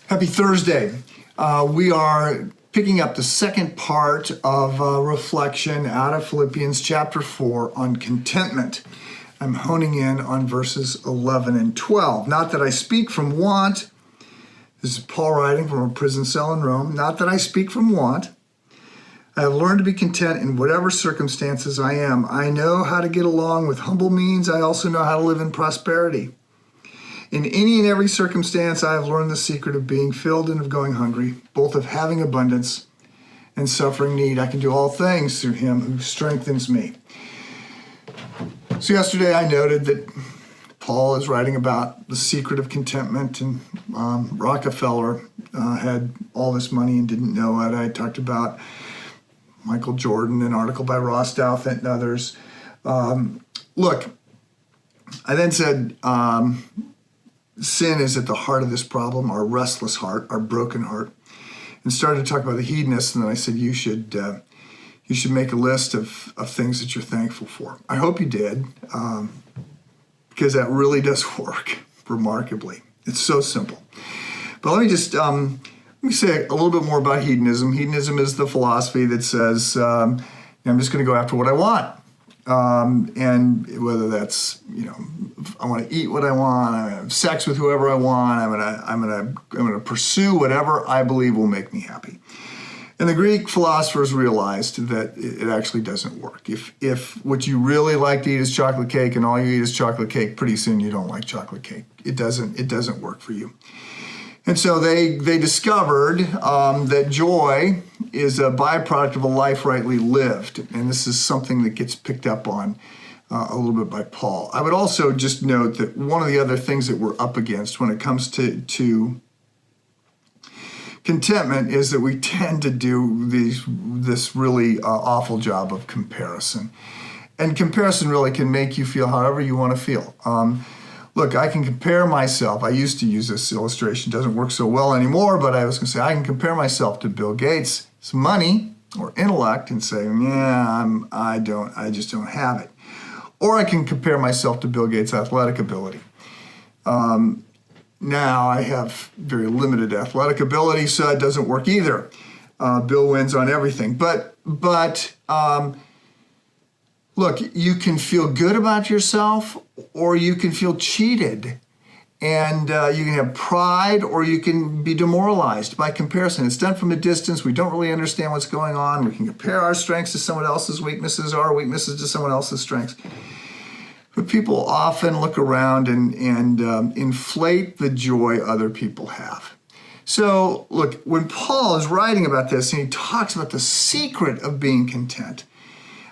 Happy Thursday. We are picking up the second part of reflection out of Philippians chapter 4 on contentment. I'm honing in on verses 11 and 12. Not that I speak from want. This is Paul writing from a prison cell in Rome. Not that I speak from want. I have learned to be content in whatever circumstances I am. I know how to get along with humble means. I also know how to live in prosperity. In any and every circumstance, I have learned the secret of being filled and of going hungry, both of having abundance and suffering need. I can do all things through him who strengthens me. So yesterday I noted that Paul is writing about the secret of contentment, and Rockefeller had all this money and didn't know it. I talked about Michael Jordan, an article by Rostow and others. Look, I then said, sin is at the heart of this problem, our restless heart, our broken heart, and started to talk about the hedonists. And then I said, you should make a list of things that you're thankful for. I hope you did, because that really does work remarkably. It's so simple. But let me just let me say a little bit more about hedonism. Hedonism is the philosophy that says, I'm just going to go after what I want. And whether that's, I want to eat what I want, I'm going to have sex with whoever I want, I'm going to pursue whatever I believe will make me happy. And the Greek philosophers realized that it actually doesn't work. If what you really like to eat is chocolate cake and all you eat is chocolate cake, pretty soon you don't like chocolate cake. It doesn't work for you. And so they discovered that joy is a byproduct of a life rightly lived. And this is something that gets picked up on a little bit by Paul. I would also just note that one of the other things that we're up against when it comes to contentment is that we tend to do this really awful job of comparison. And comparison really can make you feel however you want to feel. Look, I can compare myself. I used to use this illustration. It doesn't work so well anymore, but I was going to say I can compare myself to Bill Gates' money or intellect and say, I just don't have it. Or I can compare myself to Bill Gates' athletic ability. Now I have very limited athletic ability, so it doesn't work either. Bill wins on everything. But look, you can feel good about yourself, or you can feel cheated, and you can have pride, or you can be demoralized by comparison. It's done from a distance. We don't really understand what's going on. We can compare our strengths to someone else's weaknesses, our weaknesses to someone else's strengths. But people often look around and inflate the joy other people have. So look, when Paul is writing about this and he talks about the secret of being content,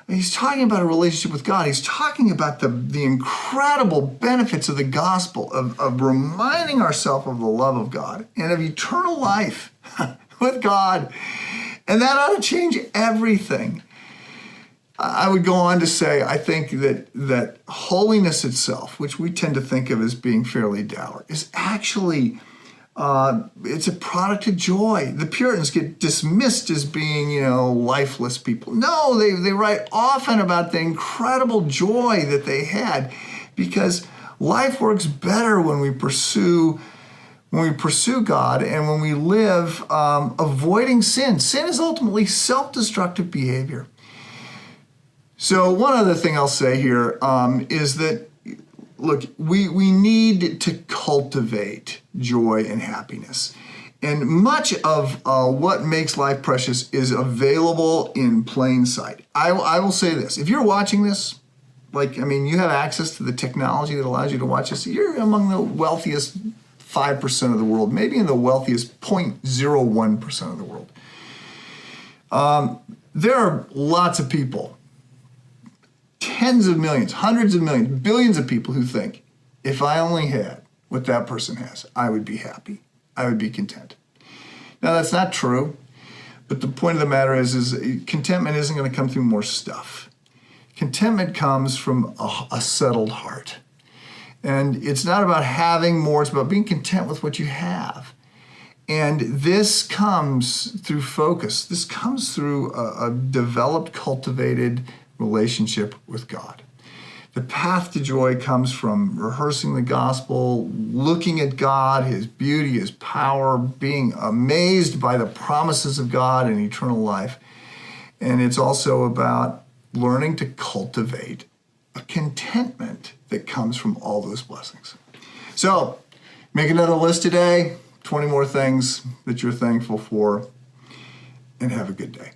he's talking about a relationship with God. He's talking about the incredible benefits of the gospel, of reminding ourselves of the love of God and of eternal life with God. And that ought to change everything. I would go on to say, I think that holiness itself, which we tend to think of as being fairly dour, is actually, it's a product of joy. The Puritans get dismissed as being, lifeless people. No, they write often about the incredible joy that they had, because life works better when we pursue God and when we live avoiding sin. Sin is ultimately self-destructive behavior. So one other thing I'll say here is that, look, we need to cultivate joy and happiness. And much of what makes life precious is available in plain sight. I will say this. If you're watching this, you have access to the technology that allows you to watch this. You're among the wealthiest 5% of the world, maybe in the wealthiest 0.01% of the world. There are lots of people, tens of millions, hundreds of millions, billions of people who think, if I only had what that person has, I would be happy. I would be content. Now, that's not true, but the point of the matter is contentment isn't going to come through more stuff. Contentment comes from a settled heart. And it's not about having more, it's about being content with what you have. And this comes through focus. This comes through a developed, cultivated relationship with God. The path to joy comes from rehearsing the gospel, looking at God, his beauty, his power, being amazed by the promises of God and eternal life. And it's also about learning to cultivate a contentment that comes from all those blessings. So, make another list today, 20 more things that you're thankful for, and have a good day.